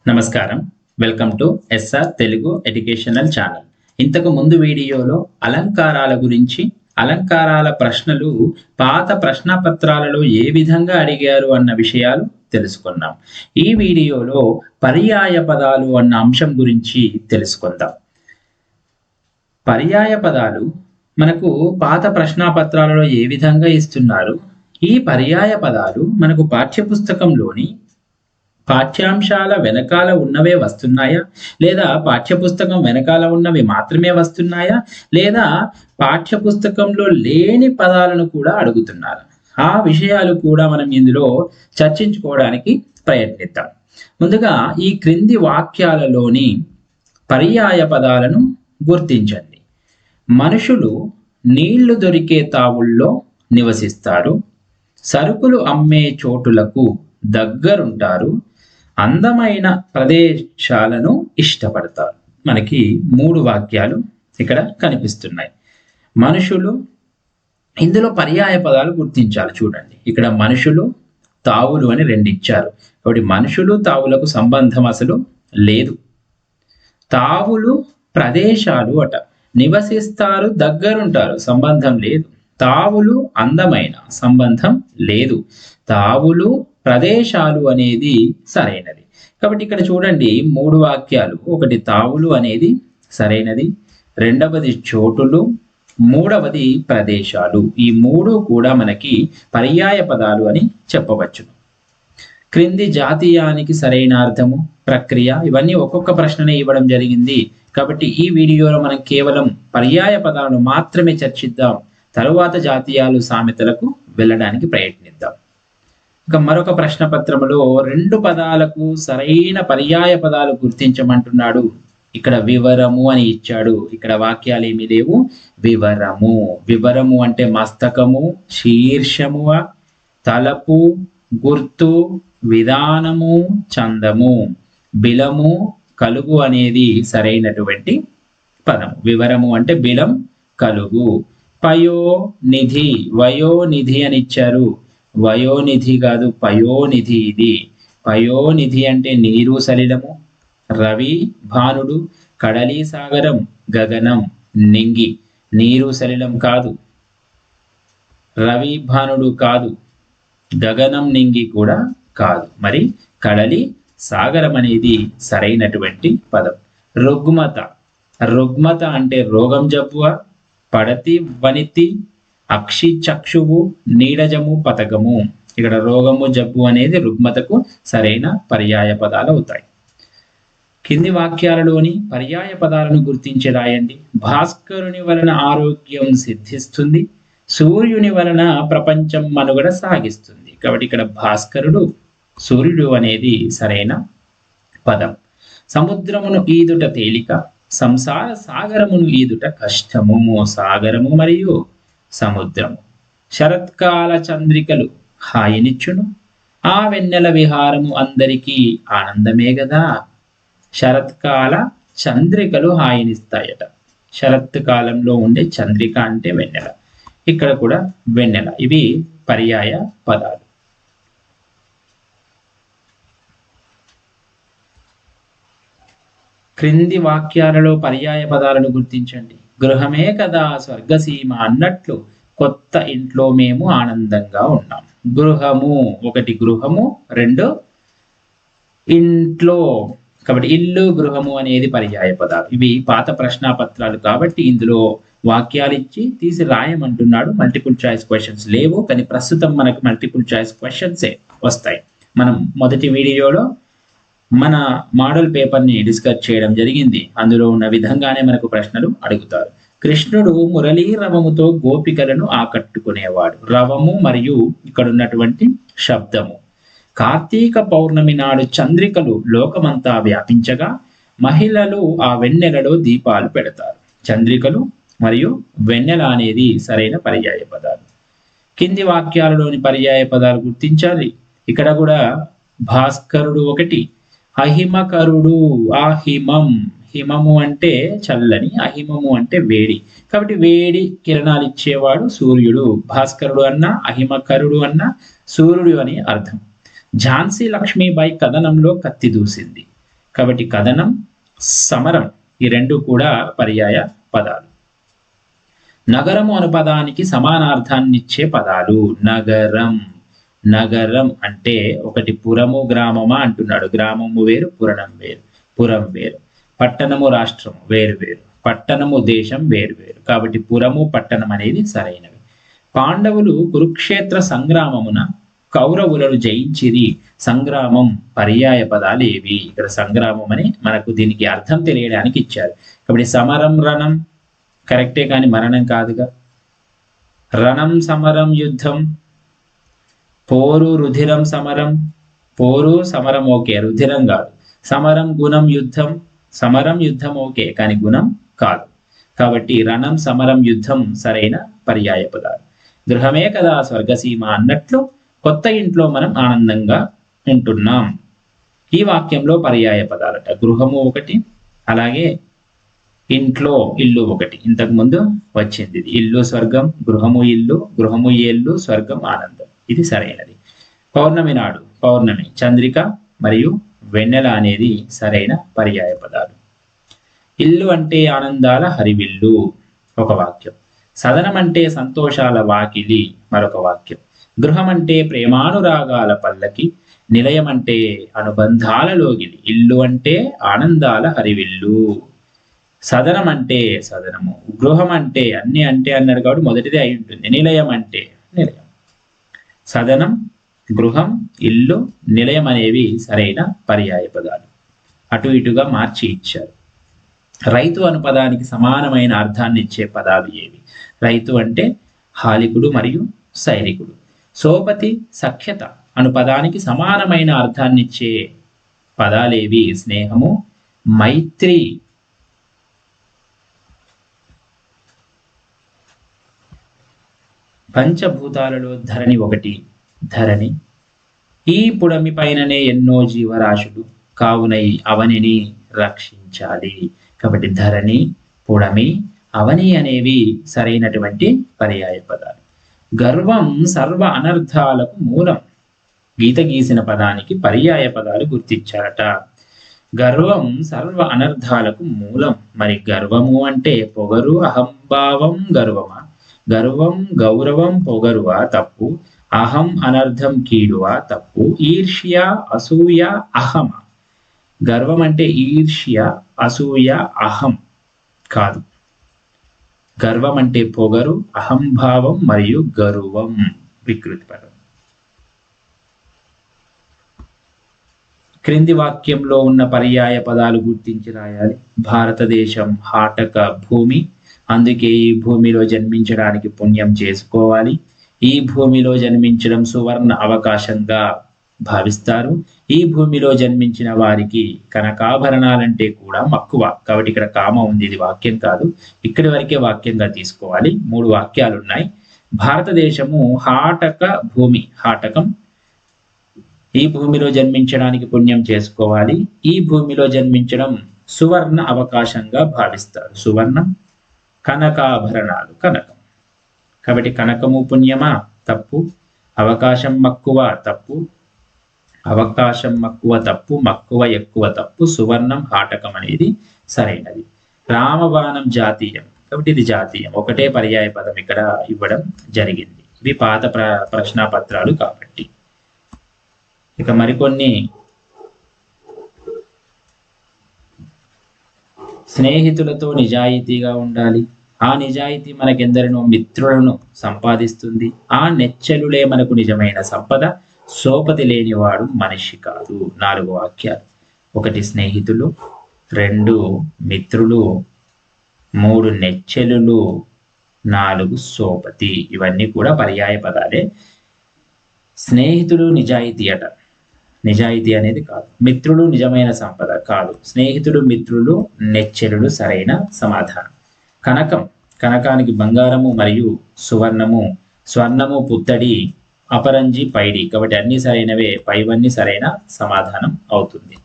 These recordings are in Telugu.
నమస్కారం. Welcome to SR Telugu educational channel. ఇంతకు ముందు వీడియోలో అలంకారాల గురించి, అలంకారాల ప్రశ్నలు పాత ప్రశ్నపత్రాలలో ఏ విధంగా అడిగారు అన్న విషయాలు తెలుసుకున్నాం. ఈ వీడియోలో పర్యాయ పదాలు అన్న అంశం గురించి తెలుసుకుందాం. పర్యాయ పదాలు మనకు పాత ప్రశ్నపత్రాలలో ఏ విధంగా ఇస్తున్నారు? ఈ పర్యాయ పదాలు మనకు పాఠ్యపుస్తకంలోని పాఠ్యాంశాల వెనకాల ఉన్నవే వస్తున్నాయా, లేదా పాఠ్యపుస్తకం వెనకాల ఉన్నవి మాత్రమే వస్తున్నాయా, లేదా పాఠ్యపుస్తకంలో లేని పదాలను కూడా అడుగుతున్నారు? ఆ విషయాలు కూడా మనం ఇందులో చర్చించుకోవడానికి ప్రయత్నిద్దాం. ముందుగా ఈ క్రింది వాక్యాలలోని పర్యాయ పదాలను గుర్తించండి. మనుషులు నీళ్లు దొరికే తావుల్లో నివసిస్తారు, సరుకులు అమ్మే చోటులకు దగ్గరుంటారు, అందమైన ప్రదేశాలను ఇష్టపడతారు. మనకి 3 వాక్యాలు ఇక్కడ కనిపిస్తున్నాయి. మనుషులు, ఇందులో పర్యాయ పదాలు గుర్తించాలి. చూడండి, ఇక్కడ మనుషులు, తావులు అని 2 ఇచ్చారు. కాబట్టి మనుషులు తావులకు సంబంధం అసలు లేదు. తావులు ప్రదేశాలు అట, నివసిస్తారు, దగ్గరుంటారు, సంబంధం లేదు. తావులు అందమైన, సంబంధం లేదు. తావులు ప్రదేశాలు అనేది సరైనది. కాబట్టి ఇక్కడ చూడండి 3 వాక్యాలు. ఒకటి తావులు అనేది సరైనది, రెండవది చోటులు, మూడవది ప్రదేశాలు. ఈ 3 కూడా మనకి పర్యాయ పదాలు అని చెప్పవచ్చు. క్రింది జాతీయానికి సరైన అర్థము, ప్రక్రియ, ఇవన్నీ ఒక్కొక్క ప్రశ్ననే ఇవ్వడం జరిగింది. కాబట్టి ఈ వీడియోలో మనం కేవలం పర్యాయ పదాలను మాత్రమే చర్చిద్దాం. తరువాత జాతీయాలు, సామెతలకు వెళ్ళడానికి ప్రయత్నిద్దాం. ఇక మరొక ప్రశ్న పత్రములో 2 పదాలకు సరైన పర్యాయ పదాలు గుర్తించమంటున్నాడు. ఇక్కడ వివరము అని ఇచ్చాడు. ఇక్కడ వాక్యాలు ఏమీ లేవు. వివరము, వివరము అంటే మస్తకము, శీర్షము, తలపు, గుర్తు, విధానము, చందము, బిలము, కలుగు అనేది సరైనటువంటి పదము. వివరము అంటే బిలం, కలుగు. పయోనిధి, వయోనిధి అని ఇచ్చారు. వయోనిధి కాదు, పయోనిధి. ఇది పయోనిధి అంటే నీరు, సలిలము, రవి, భానుడు, కడలి, సాగరం, గగనం, నింగి. నీరు, సలిలం కాదు, రవి, భానుడు కాదు, గగనం, నింగి కూడా కాదు. మరి కడలి, సాగరం అనేది సరైనటువంటి పదం. రుగ్మత, రుగ్మత అంటే రోగం, జబ్బువ, పడతి, వనితి, అక్షి, చక్షువు, నీడజము, పతకము. ఇక్కడ రోగము, జబ్బు అనేది రుగ్మతకు సరైన పర్యాయ పదాలు అవుతాయి. కింది వాక్యాలలోని పర్యాయ పదాలను గుర్తించి రాయండి. భాస్కరుని వలన ఆరోగ్యం సిద్ధిస్తుంది, సూర్యుని వలన ప్రపంచం మనుగడ సాగిస్తుంది. కాబట్టి ఇక్కడ భాస్కరుడు, సూర్యుడు అనేది సరైన పదం. సముద్రమును ఈదుట తేలిక, సంసార సాగరమును ఈదుట కష్టము. సాగరము మరియు సముద్రము. శరత్కాల చంద్రికలు హాయినిచ్చును, ఆ వెన్నెల విహారము అందరికీ ఆనందమే గదా. శరత్కాల చంద్రికలు హాయినిస్తాయట. శరత్ కాలంలో ఉండే చంద్రిక అంటే వెన్నెల, ఇక్కడ కూడా వెన్నెల. ఇవి పర్యాయ పదాలు. క్రింది వాక్యాలలో పర్యాయ పదాలను గుర్తించండి. గృహమే కదా స్వర్గసీమ అన్నట్లు కొత్త ఇంట్లో మేము ఆనందంగా ఉన్నాం. గృహము, ఒకటి గృహము, 2 ఇంట్లో. కాబట్టి ఇల్లు, గృహము అనేది పర్యాయ పదాలు. ఇవి పాత ప్రశ్నాపత్రాలు కాబట్టి ఇందులో వాక్యాలు ఇచ్చి తీసి రాయమంటున్నాడు. మల్టిపుల్ చాయిస్ క్వశ్చన్స్ లేవు, కానీ ప్రస్తుతం మనకు మల్టిపుల్ చాయిస్ క్వశ్చన్సే వస్తాయి. మనం మొదటి వీడియోలో మన మోడల్ పేపర్ని డిస్కస్ చేయడం జరిగింది. అందులో ఉన్న విధంగానే మనకు ప్రశ్నలు అడుగుతారు. కృష్ణుడు మురళీ రవముతో గోపికలను ఆకట్టుకునేవాడు. రవము మరియు ఇక్కడ ఉన్నటువంటి శబ్దము. కార్తీక పౌర్ణమి నాడు చంద్రికలు లోకమంతా వ్యాపించగా మహిళలు ఆ వెన్నెలలో దీపాలు పెడతారు. చంద్రికలు మరియు వెన్నెల అనేది సరైన పర్యాయ పదాలు. కింది వాక్యాలలోని పర్యాయ పదాలు గుర్తించాలి. ఇక్కడ కూడా భాస్కరుడు ఒకటి, అహిమకరుడు, అహిమం. హిమము అంటే చల్లని, అహిమము అంటే వేడి. కాబట్టి వేడి కిరణాలు ఇచ్చేవాడు సూర్యుడు. భాస్కరుడు అన్న, అహిమకరుడు అన్న సూర్యుడు అని అర్థం. ఝాన్సీ లక్ష్మీబాయి కథనంలో కత్తి దూసింది. కాబట్టి కథనం, సమరం ఈ రెండు కూడా పర్యాయ పదాలు. నగరము అను పదానికి సమానార్థాన్ని ఇచ్చే పదాలు. నగరం, నగరం అంటే ఒకటి పురము గ్రామమా అంటున్నాడు. గ్రామము వేరు, పురం వేరు. పట్టణము రాష్ట్రము వేరు వేరు, పట్టణము దేశం వేరు వేరు. కాబట్టి పురము పట్టణం అనేది సరైనవి. పాండవులు కురుక్షేత్ర సంగ్రామమున కౌరవులను జయించిరి. సంగ్రామం పర్యాయ పదాలు ఏవి? ఇక్కడ సంగ్రామం అని మనకు దీనికి అర్థం తెలియడానికి ఇచ్చారు. కాబట్టి సమరం, రణం కరెక్టే కానీ మరణం కాదుగా. రణం, సమరం, యుద్ధం. పోరు, రుధిరం, సమరం. పోరు, సమరం ఓకే, రుధిరం కాదు. సమరం, గుణం, యుద్ధం. సమరం, యుద్ధం ఓకే కానీ గుణం కాదు. కాబట్టి రణం, సమరం, యుద్ధం సరైన పర్యాయ పదాలు. గృహమే కదా స్వర్గసీమ అన్నట్లు కొత్త ఇంట్లో మనం ఆనందంగా ఉంటున్నాం. ఈ వాక్యంలో పర్యాయ పదాలట. గృహము ఒకటి, అలాగే ఇంట్లో ఇల్లు ఒకటి. ఇంతకు ముందు వచ్చింది ఇది. ఇల్లు స్వర్గం, గృహము ఇల్లు, గృహము ఇల్లు, స్వర్గం ఆనందం. ఇది సరైనది. పౌర్ణమి నాడు, పౌర్ణమి, చంద్రిక మరియు వెన్నెల అనేది సరైన పర్యాయ పదాలు. ఇల్లు అంటే ఆనందాల హరివిల్లు ఒక వాక్యం. సదనం అంటే సంతోషాల వాకిలి మరొక వాక్యం. గృహం అంటే ప్రేమానురాగాల పల్లకి, నిలయం అంటే అనుబంధాల లోగిలి. ఇల్లు అంటే ఆనందాల హరివిల్లు. సదనం అంటే సదనము, గృహం అంటే అన్ని అంటే అన్నాడు కాబట్టి మొదటిదే అయి ఉంటుంది. నిలయం అంటే నిలయం. సదనం, గృహం, ఇల్లు, నిలయం అనేవి సరైన పర్యాయ పదాలు. అటు ఇటుగా మార్చి ఇచ్చారు. రైతు అను పదానికి సమానమైన అర్థాన్ని ఇచ్చే పదాలు ఏవి? రైతు అంటే హాలికుడు మరియు సైనికుడు. సోపతి, సఖ్యత అను పదానికి సమానమైన అర్థాన్నిచ్చే పదాలేవి? స్నేహము, మైత్రి. పంచభూతాలలో ధరణి ఒకటి. ధరణి. ఈ పుడమి పైననే ఎన్నో జీవరాశులు, కావున అవనిని రక్షించాలి. కాబట్టి ధరణి, పుడమి, అవని అనేవి సరైనటువంటి పర్యాయ పదాలు. గర్వం సర్వ అనర్థాలకు మూలం. గీత గీసిన పదానికి పర్యాయ పదాలు గుర్తించారట. గర్వం సర్వ అనర్థాలకు మూలం. మరి గర్వము అంటే పొగరు, అహంభావం గర్వమా? గర్వం గౌరవం పొగరువా? తప్పు. అహం అనర్థం కీడువా? తప్పు. ఈర్ష్య, అసూయ, అహమ. గర్వం అంటే ఈర్ష్య, అసూయ, అహం కాదు. గర్వం అంటే పొగరు, అహంభావం మరియు గర్వం వికృతి పదం. క్రింది వాక్యంలో ఉన్న పర్యాయ పదాలు గుర్తించి రాయాలి. భారతదేశం హాటక భూమి, అందుకే ఈ భూమిలో జన్మించడానికి పుణ్యం చేసుకోవాలి. ఈ భూమిలో జన్మించడం సువర్ణ అవకాశంగా భావిస్తారు. ఈ భూమిలో జన్మించిన వారికి కనకాభరణాలంటే కూడా మక్కువ. కాబట్టి ఇక్కడ కామ ఉంది, ఇది వాక్యం కాదు. ఇక్కడి వరకే వాక్యంగా తీసుకోవాలి. 3 వాక్యాలు ఉన్నాయి. భారతదేశము హాటక భూమి, హాటకం. ఈ భూమిలో జన్మించడానికి పుణ్యం చేసుకోవాలి. ఈ భూమిలో జన్మించడం సువర్ణ అవకాశంగా భావిస్తారు. సువర్ణం. కనకాభరణాలు, కనకం. కాబట్టి కనకము పుణ్యమా? తప్పు. అవకాశం మక్కువ, తప్పు. అవకాశం మక్కువ తప్పు. మక్కువ ఎక్కువ తప్పు. సువర్ణం, హాటకం అనేది సరైనది. రామబాణం జాతీయం, కాబట్టి ఇది జాతీయం. ఒకటే పర్యాయ పదం ఇక్కడ ఇవ్వడం జరిగింది. ఇవి పాత ప్రశ్నాపత్రాలు కాబట్టి. ఇక మరికొన్ని. స్నేహితులతో నిజాయితీగా ఉండాలి. ఆ నిజాయితీ మనకెందరినో మిత్రులను సంపాదిస్తుంది. ఆ నెచ్చెలులే మనకు నిజమైన సంపద. సోపతి లేనివాడు మనిషి కాదు. 4 వాక్యాలు. 1 స్నేహితులు, 2 మిత్రులు, 3 నెచ్చెలులు, 4 సోపతి. ఇవన్నీ కూడా పర్యాయ పదాలే. స్నేహితుడు నిజాయితీ అట, నిజాయితీ అనేది కాదు. మిత్రుడు నిజమైన సంపద కాదు. స్నేహితుడు, మిత్రులు, నెచ్చెలుడు సరైన సమాధానం. కనకం, కనకానికి బంగారము మరియు సువర్ణము. స్వర్ణము పుత్తడి, అపరంజి పైడి. కాబట్టి అన్ని సరైనవే. పైవన్నీ సరైన సమాధానం అవుతుంది.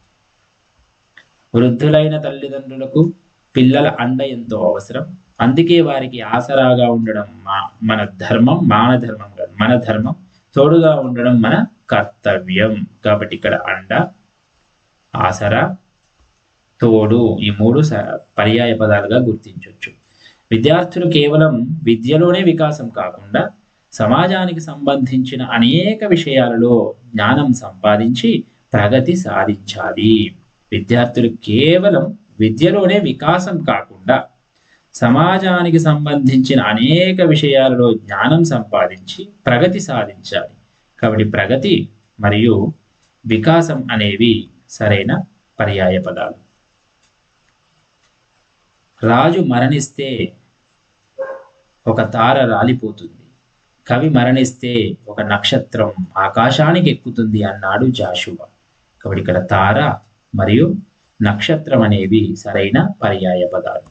వృద్ధులైన తల్లిదండ్రులకు పిల్లల అండ ఎంతో అవసరం. అందుకే వారికి ఆసరాగా ఉండడం మన ధర్మం. మానధర్మం కాదు, మన ధర్మం. తోడుగా ఉండడం మన కర్తవ్యం. కాబట్టి ఇక్కడ అండ, ఆసరా, తోడు, ఈ మూడు పర్యాయ పదాలుగా గుర్తించవచ్చు. విద్యార్థులు కేవలం విద్యలోనే వికాసం కాకుండా సమాజానికి సంబంధించిన అనేక విషయాలలో జ్ఞానం సంపాదించి ప్రగతి సాధించాలి. విద్యార్థులు కేవలం విద్యలోనే వికాసం కాకుండా సమాజానికి సంబంధించిన అనేక విషయాలలో జ్ఞానం సంపాదించి ప్రగతి సాధించాలి. కాబట్టి ప్రగతి మరియు వికాసం అనేవి సరైన పర్యాయ పదాలు. రాజు మరణిస్తే ఒక తార రాలిపోతుంది, కవి మరణిస్తే ఒక నక్షత్రం ఆకాశానికి ఎక్కుతుంది అన్నాడు జాషువా. కాబట్టి ఇక్కడ తార మరియు నక్షత్రం అనేవి సరైన పర్యాయ పదాలు.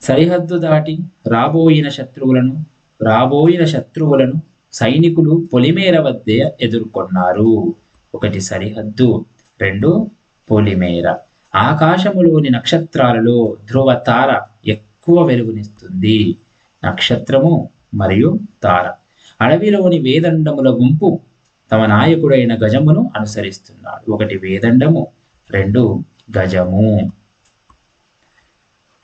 సరిహద్దు దాటి రాబోయిన శత్రువులను సైనికులు పొలిమేర వద్దే ఎదుర్కొన్నారు. ఒకటి సరిహద్దు, రెండు పొలిమేర. ఆకాశములోని నక్షత్రాలలో ధ్రువ తార ఎక్కువ వెలుగునిస్తుంది. నక్షత్రము మరియు తార. అడవిలోని వేదండముల గుంపు తమ నాయకుడైన గజమును అనుసరిస్తున్నాడు. ఒకటి వేదండము, రెండు గజము.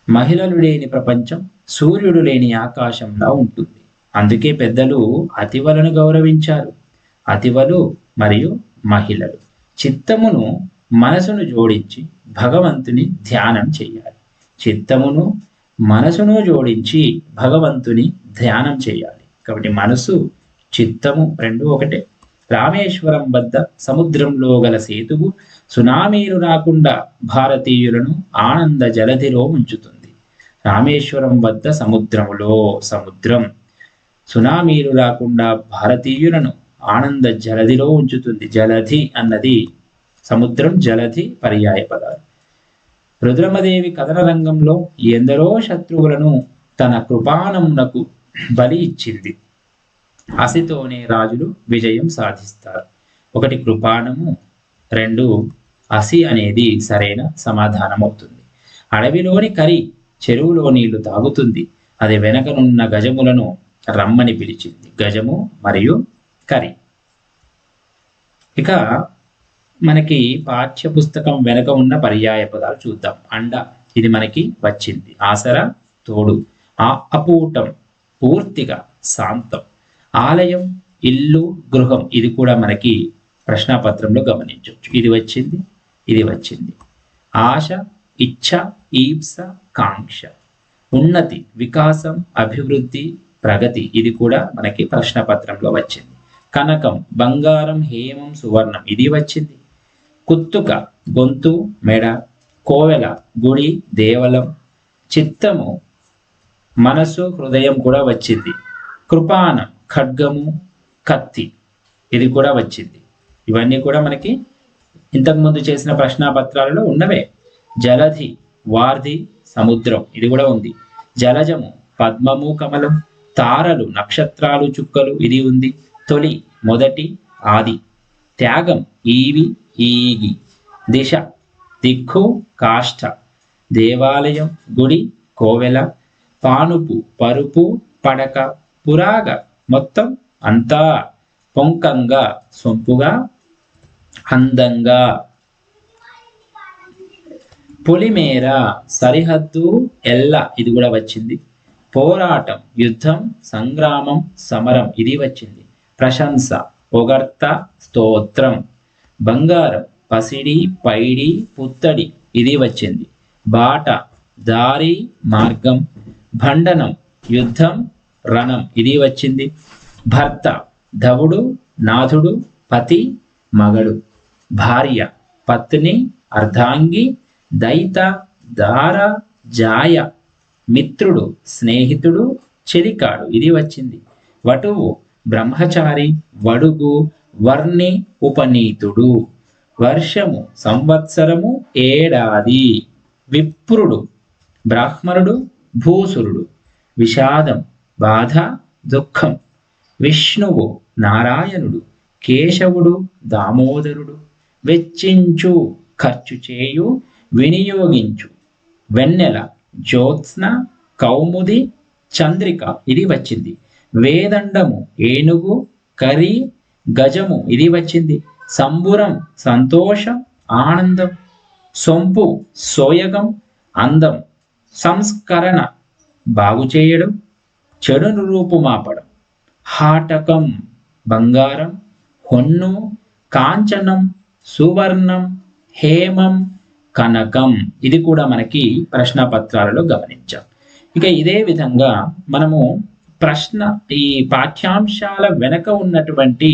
మహిళలు లేని ప్రపంచం సూర్యుడు లేని ఆకాశంలా ఉంటుంది. అందుకే పెద్దలు అతివలను గౌరవించారు. అతివలు మరియు మహిళలు. చిత్తమును మనసును జోడించి భగవంతుని ధ్యానం చేయాలి. చిత్తమును మనసును జోడించి భగవంతుని ధ్యానం చేయాలి. కాబట్టి మనసు చిత్తము రెండు ఒకటే. రామేశ్వరం వద్ద సముద్రంలో గల సేతువు సునామీలు రాకుండా భారతీయులను ఆనంద జలధిలో ఉంచుతుంది. రామేశ్వరం వద్ద సముద్రం సునామీలు రాకుండా భారతీయులను ఆనంద జలధిలో ఉంచుతుంది. జలధి అన్నది సముద్రం, జలధి పర్యాయ పదాలు. రుద్రమదేవి కథన రంగంలో ఎందరో శత్రువులను తన కృపాణమునకు బలి ఇచ్చింది. అసితోనే రాజులు విజయం సాధిస్తారు. ఒకటి కృపాణము, రెండు అసి అనేది సరైన సమాధానం అవుతుంది. అడవిలోని కరి చెరువులో నీళ్లు తాగుతుంది. అది వెనకనున్న గజములను రమ్మని పిలిచింది. గజము మరియు కరి. ఇక మనకి పాఠ్య పుస్తకం వెనక ఉన్న పర్యాయ పదాలు చూద్దాం. అండ, ఇది మనకి వచ్చింది. ఆసరా, తోడు. అపూటం, పూర్తిగా శాంతం. ఆలయం, ఇల్లు, గృహం, ఇది కూడా మనకి ప్రశ్నాపత్రంలో గమనించవచ్చు. ఇది వచ్చింది. ఆశ, ఇచ్ఛ, ఈప్స, కాంక్ష. ఉన్నతి, వికాసం, అభివృద్ధి, ప్రగతి, ఇది కూడా మనకి ప్రశ్నపత్రంలో వచ్చింది. కనకం, బంగారం, హేమం, సువర్ణం, ఇది వచ్చింది. కుత్తుక, గొంతు, మెడ. కోవెల, గుడి, దేవలం. చిత్తము, మనసు, హృదయం కూడా వచ్చింది. కృపాణం, ఖడ్గము, కత్తి, ఇది కూడా వచ్చింది. ఇవన్నీ కూడా మనకి ఇంతకుముందు చేసిన ప్రశ్నాపత్రాలలో ఉన్నవే. జలధి, వార్ధి, సముద్రం, ఇది కూడా ఉంది. జలజము, పద్మము, కమలం. తారలు, నక్షత్రాలు, చుక్కలు, ఇది ఉంది. తొలి, మొదటి, ఆది. త్యాగం, ఈవి, ఈగి. దిశ, దిక్కు, కాష్ట. దేవాలయం, గుడి, కోవెల. పానుపు, పరుపు, పడక. పురాగ, మొత్తం, అంతా. పొంకంగా, సొంపుగా, అందంగా. పొలిమేర, సరిహద్దు, ఎల్ల, ఇది కూడా వచ్చింది. పోరాటం, యుద్ధం, సంగ్రామం, సమరం, ఇది వచ్చింది. ప్రశంస, పొగడ్త, స్తోత్రం. బంగారం, పసిడి, పైడి, పుత్తడి, ఇది వచ్చింది. బాట, దారి, మార్గం. భండనం, యుద్ధం, రణం, ఇది వచ్చింది. భర్త, ధవుడు, నాథుడు, పతి, మగడు. భార్య, పత్ని, అర్ధాంగి, దైత, దార, జాయ. మిత్రుడు, స్నేహితుడు, చెలికాడు, ఇది వచ్చింది. వటువు, బ్రహ్మచారి, వడుగు, వర్ణి, ఉపనీతుడు. వర్షము, సంవత్సరము, ఏడాది. విప్రుడు, బ్రాహ్మణుడు, భూసురుడు. విషాదం, బాధ, దుఃఖం. విష్ణువు, నారాయణుడు. కేశవుడు, దామోదరుడు. వెచ్చించు, ఖర్చు చేయు, వినియోగించు. వెన్నెల, జ్యోత్స్న, కౌముది, చంద్రిక, ఇది వచ్చింది. వేదండము, ఏనుగు, కరి, గజము, ఇది వచ్చింది. సంబురం, సంతోషం, ఆనందం, సొంపు సోయగం, అందం సంస్కరణ బాగు చేయడం, చెడును రూపుమాపడం, హాటకం బంగారం, హొన్ను కాంచనం, సువర్ణం, హేమం, కనకం. ఇది కూడా మనకి ప్రశ్న పత్రాలలో గమనించాం. ఇక ఇదే విధంగా మనము ఈ పాఠ్యాంశాల వెనక ఉన్నటువంటి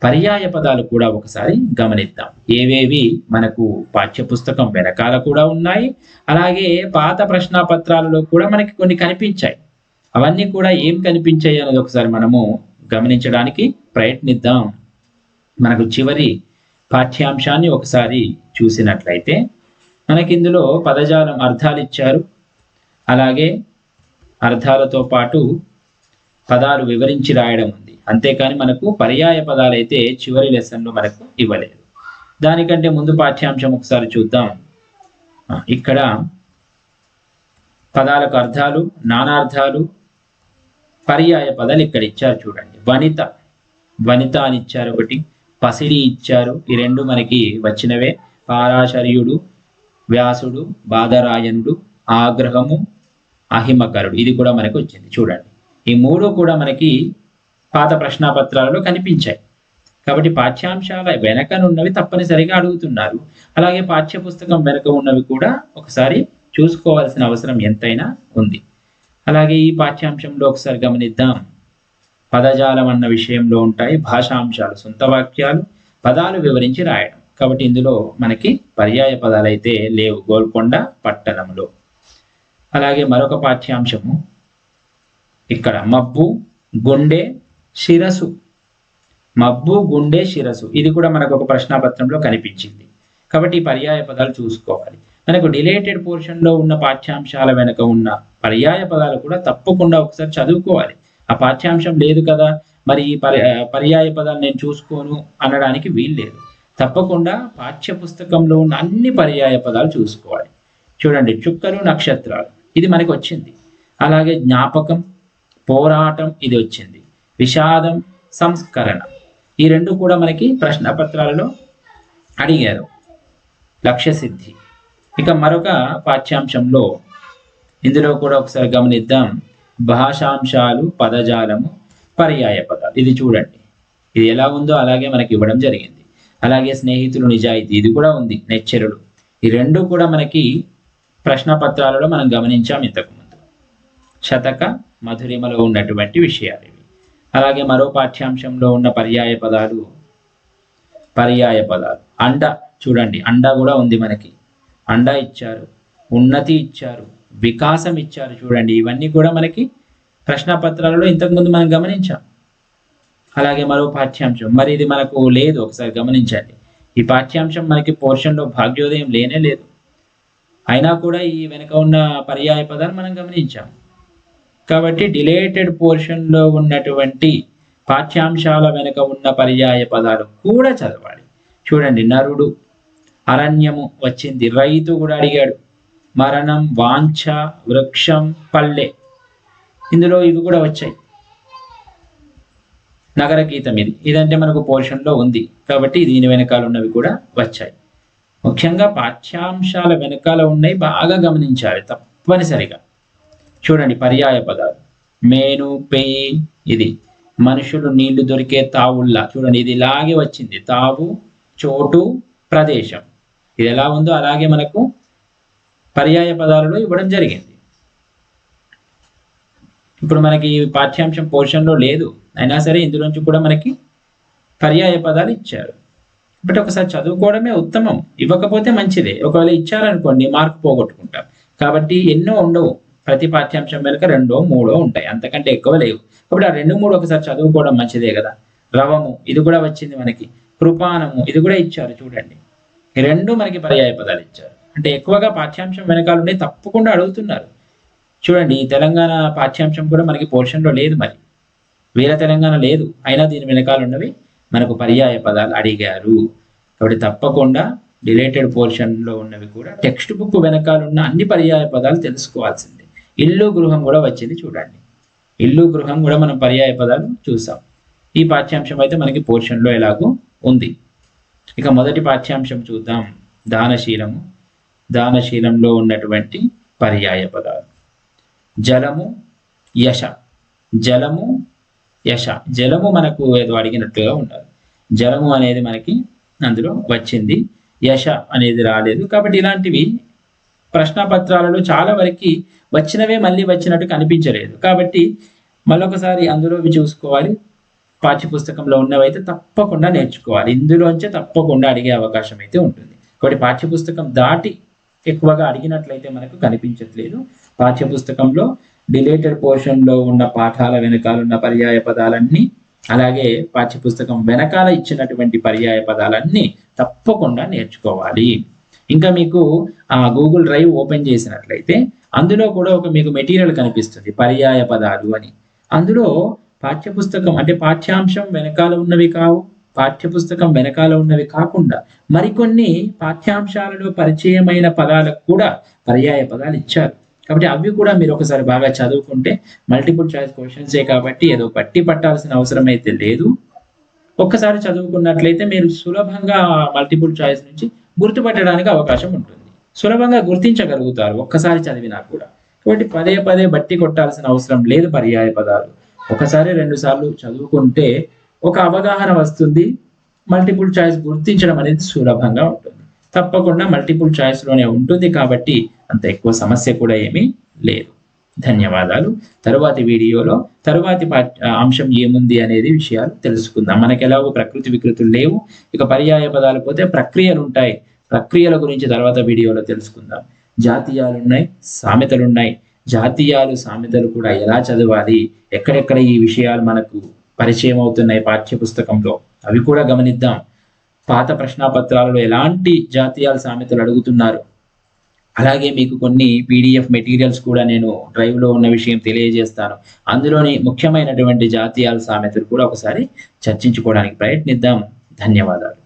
పర్యాయ పదాలు కూడా ఒకసారి గమనిద్దాం. ఏవేవి మనకు పాఠ్యపుస్తకం వెనకాల కూడా ఉన్నాయి, అలాగే పాత ప్రశ్నాపత్రాలలో కూడా మనకి కొన్ని కనిపించాయి. అవన్నీ కూడా ఏం కనిపించాయి అనేది ఒకసారి మనము గమనించడానికి ప్రయత్నిద్దాం. మనకు చివరి పాఠ్యాంశాన్ని ఒకసారి చూసినట్లయితే మనకి ఇందులో పదజాలం అర్థాలు ఇచ్చారు, అలాగే అర్థాలతో పాటు పదాలు వివరించి రాయడం ఉంది. అంతేకాని మనకు పర్యాయ పదాలు అయితే చివరి లెసన్లో మనకు ఇవ్వలేదు. దానికంటే ముందు పాఠ్యాంశం ఒకసారి చూద్దాం. ఇక్కడ పదాలకు అర్థాలు, నానార్థాలు, పర్యాయ పదాలు ఇక్కడ ఇచ్చారు చూడండి. వనిత, వనిత అని ఇచ్చారు ఒకటి, పసిడి ఇచ్చారు, ఈ రెండు మనకి వచ్చినవే. పారాశర్యుడు, వ్యాసుడు, బాదరాయణుడు, ఆగ్రహము, అహిమకరుడు, ఇది కూడా మనకు వచ్చింది చూడండి. ఈ మూడు కూడా మనకి పాత ప్రశ్నాపత్రాలలో కనిపించాయి. కాబట్టి పాఠ్యాంశాల వెనకనున్నవి తప్పనిసరిగా అడుగుతున్నారు. అలాగే పాఠ్య పుస్తకం వెనక ఉన్నవి కూడా ఒకసారి చూసుకోవాల్సిన అవసరం ఎంతైనా ఉంది. అలాగే ఈ పాఠ్యాంశంలో ఒకసారి గమనిద్దాం. పదజాలం అన్న విషయంలో ఉంటాయి, భాషాంశాలు, సొంత వాక్యాలు, పదాలు వివరించి రాయడం. కాబట్టి ఇందులో మనకి పర్యాయ పదాలు అయితే లేవు గోల్కొండ పట్టణంలో. అలాగే మరొక పాఠ్యాంశము ఇక్కడ మబ్బు, గుండె, శిరసు. మబ్బు, గుండె, శిరసు, ఇది కూడా మనకు ఒక ప్రశ్నాపత్రంలో కనిపించింది. కాబట్టి ఈ పర్యాయ పదాలు చూసుకోవాలి. మనకు డిలేటెడ్ పోర్షన్లో ఉన్న పాఠ్యాంశాల వెనక ఉన్న పర్యాయ పదాలు కూడా తప్పకుండా ఒకసారి చదువుకోవాలి. ఆ పాఠ్యాంశం లేదు కదా, మరి ఈ పర్యాయ పదాలు నేను చూసుకోను అనడానికి వీల్లేదు. తప్పకుండా పాఠ్య పుస్తకంలో ఉన్న అన్ని పర్యాయ పదాలు చూసుకోవాలి. చూడండి, చుక్కలు, నక్షత్రాలు, ఇది మనకి వచ్చింది. అలాగే జ్ఞాపకం, పోరాటం, ఇది వచ్చింది. విషాదం, సంస్కరణ, ఈ రెండు కూడా మనకి ప్రశ్నపత్రాలలో అడిగారు. లక్ష్య సిద్ధి. ఇక మరొక పాఠ్యాంశంలో ఇందులో కూడా ఒకసారి గమనిద్దాం. భాషాంశాలు, పదజాలము, పర్యాయ పదాలు, ఇది చూడండి. ఇది ఎలా ఉందో అలాగే మనకి ఇవ్వడం జరిగింది. అలాగే స్నేహితులు, నిజాయితీ, ఇది కూడా ఉంది. నెచ్చెరుడు, ఈ రెండు కూడా మనకి ప్రశ్నపత్రాలలో మనం గమనించాం ఇంతకుముందు. శతక, మధురిమలో ఉన్నటువంటి విషయాలు ఇవి. అలాగే మరో పాఠ్యాంశంలో ఉన్న పర్యాయ పదాలు, అండ, చూడండి, అండ కూడా ఉంది మనకి. అండ ఇచ్చారు, ఉన్నతి ఇచ్చారు, వికాసం ఇచ్చారు. చూడండి, ఇవన్నీ కూడా మనకి ప్రశ్నపత్రాలలో ఇంతకుముందు మనం గమనించాం. అలాగే మరో పాఠ్యాంశం, మరి ఇది మనకు లేదు, ఒకసారి గమనించండి. ఈ పాఠ్యాంశం మనకి పోర్షన్లో భాగ్యోదయం లేనే లేదు, అయినా కూడా ఈ వెనక ఉన్న పర్యాయ పదాలు మనం గమనించాం. కాబట్టి డిలేటెడ్ పోర్షన్లో ఉన్నటువంటి పాఠ్యాంశాల వెనక ఉన్న పర్యాయ పదాలు కూడా చదవాలి. చూడండి, నరుడు, అరణ్యము వచ్చింది. రైతు కూడా అడిగాడు. మరణం, వాంఛ, వృక్షం, పల్లె, ఇందులో ఇవి కూడా వచ్చాయి. నగర గీతం, ఇదంటే మనకు పోర్షన్లో ఉంది కాబట్టి దీని వెనకాల ఉన్నవి కూడా వచ్చాయి. ముఖ్యంగా పాఠ్యాంశాల వెనకాల ఉన్నాయి బాగా గమనించాలి తప్పనిసరిగా. చూడండి, పర్యాయ పదాలు, మేను, పెయి, ఇది మనుషులు, నీళ్లు దొరికే తావుల్లా, చూడండి ఇది ఇలాగే వచ్చింది. తావు, చోటు, ప్రదేశం, ఇది ఎలా ఉందో అలాగే మనకు పర్యాయ పదాలలో ఇవ్వడం జరిగింది. ఇప్పుడు మనకి పాఠ్యాంశం పోర్షన్లో లేదు, అయినా సరే ఇందులోంచి కూడా మనకి పర్యాయ పదాలు ఇచ్చారు. బట్ ఒకసారి చదువుకోవడమే ఉత్తమం, ఇవ్వకపోతే మంచిదే. ఒకవేళ ఇచ్చారనుకోండి మార్కు పోగొట్టుకుంటాం. కాబట్టి ఎన్నో ఉండవు, ప్రతి పాఠ్యాంశం వెనుక 2, 3 ఉంటాయి, అంతకంటే ఎక్కువ లేవు. కాబట్టి ఆ 2, 3 ఒకసారి చదువుకోవడం మంచిదే కదా. రవము, ఇది కూడా వచ్చింది మనకి. కృపానము, ఇది కూడా ఇచ్చారు చూడండి. ఈ రెండు మనకి పర్యాయ పదాలు ఇచ్చారు. అంటే ఎక్కువగా పాఠ్యాంశం వెనకాల ఉండే తప్పకుండా అడుగుతున్నారు. చూడండి, ఈ తెలంగాణ పాఠ్యాంశం కూడా మనకి పోర్షన్లో లేదు, మరి వీర తెలంగాణ లేదు, అయినా దీని వెనకాల ఉన్నవి మనకు పర్యాయ పదాలు అడిగారు. కాబట్టి తప్పకుండా రిలేటెడ్ పోర్షన్లో ఉన్నవి కూడా టెక్స్ట్ బుక్ వెనకాల ఉన్న అన్ని పర్యాయ పదాలు తెలుసుకోవాల్సిందే. ఇల్లు, గృహం కూడా వచ్చింది చూడండి. ఇల్లు, గృహం కూడా మనం పర్యాయ పదాలు చూసాం. ఈ పాఠ్యాంశం అయితే మనకి పోర్షన్లో ఎలాగో ఉంది. ఇక మొదటి పాఠ్యాంశం చూద్దాం. దానశీలము. దానశీలంలో ఉన్నటువంటి పర్యాయ పదాలు. జలము, యశ. జలము, యశ. జలము మనకు ఏదో అడిగినట్లుగా ఉన్నారు. జలము అనేది మనకి అందులో వచ్చింది, యశ అనేది రాలేదు. కాబట్టి ఇలాంటివి ప్రశ్నపత్రాలలో చాలా వరకు వచ్చినవే మళ్ళీ వచ్చినట్టు కనిపించలేదు. కాబట్టి మళ్ళొకసారి అందులోవి చూసుకోవాలి. పాఠ్యపుస్తకంలో ఉన్నవైతే తప్పకుండా నేర్చుకోవాలి. ఇందులోంచే తప్పకుండా అడిగే అవకాశం అయితే ఉంటుంది. కాబట్టి పాఠ్యపుస్తకం దాటి ఎక్కువగా అడిగినట్లయితే మనకు కనిపించట్లేదు. పాఠ్యపుస్తకంలో డిలేటెడ్ పోర్షన్లో ఉన్న పాఠాల వెనకాల ఉన్న పర్యాయ పదాలన్నీ, అలాగే పాఠ్యపుస్తకం వెనకాల ఇచ్చినటువంటి పర్యాయ పదాలన్నీ తప్పకుండా నేర్చుకోవాలి. ఇంకా మీకు గూగుల్ డ్రైవ్ ఓపెన్ చేసినట్లయితే అందులో కూడా ఒక మీకు మెటీరియల్ కనిపిస్తుంది, పర్యాయ పదాలు అని. అందులో పాఠ్యపుస్తకం అంటే పాఠ్యాంశం వెనకాల ఉన్నవి కావు, పాఠ్యపుస్తకం వెనకాల ఉన్నవి కాకుండా మరికొన్ని పాఠ్యాంశాలలో పరిచయమైన పదాలకు కూడా పర్యాయ పదాలు ఇచ్చారు. కాబట్టి అవి కూడా మీరు ఒకసారి బాగా చదువుకుంటే మల్టిపుల్ చాయిస్ క్వశ్చన్సే కాబట్టి ఏదో పట్టి పట్టాల్సిన అవసరం అయితే లేదు. ఒక్కసారి చదువుకున్నట్లయితే మీరు సులభంగా మల్టిపుల్ చాయిస్ నుంచి గుర్తుపట్టడానికి అవకాశం ఉంటుంది. సులభంగా గుర్తించగలుగుతారు ఒక్కసారి చదివినా కూడా. కాబట్టి పదే పదే బట్టి కొట్టాల్సిన అవసరం లేదు పర్యాయ పదాలు. ఒకసారి 2 సార్లు చదువుకుంటే ఒక అవగాహన వస్తుంది. మల్టిపుల్ చాయిస్ గుర్తించడం అనేది సులభంగా ఉంటుంది. తప్పకుండా మల్టిపుల్ చాయిస్ లోనే ఉంటుంది కాబట్టి అంత ఎక్కువ సమస్య కూడా ఏమీ లేదు. ధన్యవాదాలు. తరువాతి వీడియోలో తరువాతి అంశం ఏముంది అనేది విషయాలు తెలుసుకుందాం. మనకి ఎలాగో ప్రకృతి వికృతులు లేవు, ఇక పర్యాయ పదాలు పోతే ప్రక్రియలు ఉంటాయి. ప్రక్రియల గురించి తర్వాత వీడియోలో తెలుసుకుందాం. జాతీయాలు ఉన్నాయి, సామెతలు ఉన్నాయి. జాతీయాలు సామెతలు కూడా ఎలా చదవాలి, ఎక్కడెక్కడ ఈ విషయాలు మనకు పరిచయం అవుతున్నాయి పాఠ్యపుస్తకంలో అవి కూడా గమనిద్దాం. పాత ప్రశ్నాపత్రాలలో ఎలాంటి జాతీయాలు సామెతలు అడుగుతున్నారు, అలాగే మీకు కొన్ని పీడిఎఫ్ మెటీరియల్స్ కూడా నేను డ్రైవ్లో ఉన్న విషయం తెలియజేస్తాను. అందులోని ముఖ్యమైనటువంటి జాతీయాల సామెతలు కూడా ఒకసారి చర్చించుకోవడానికి ప్రయత్నిద్దాం. ధన్యవాదాలు.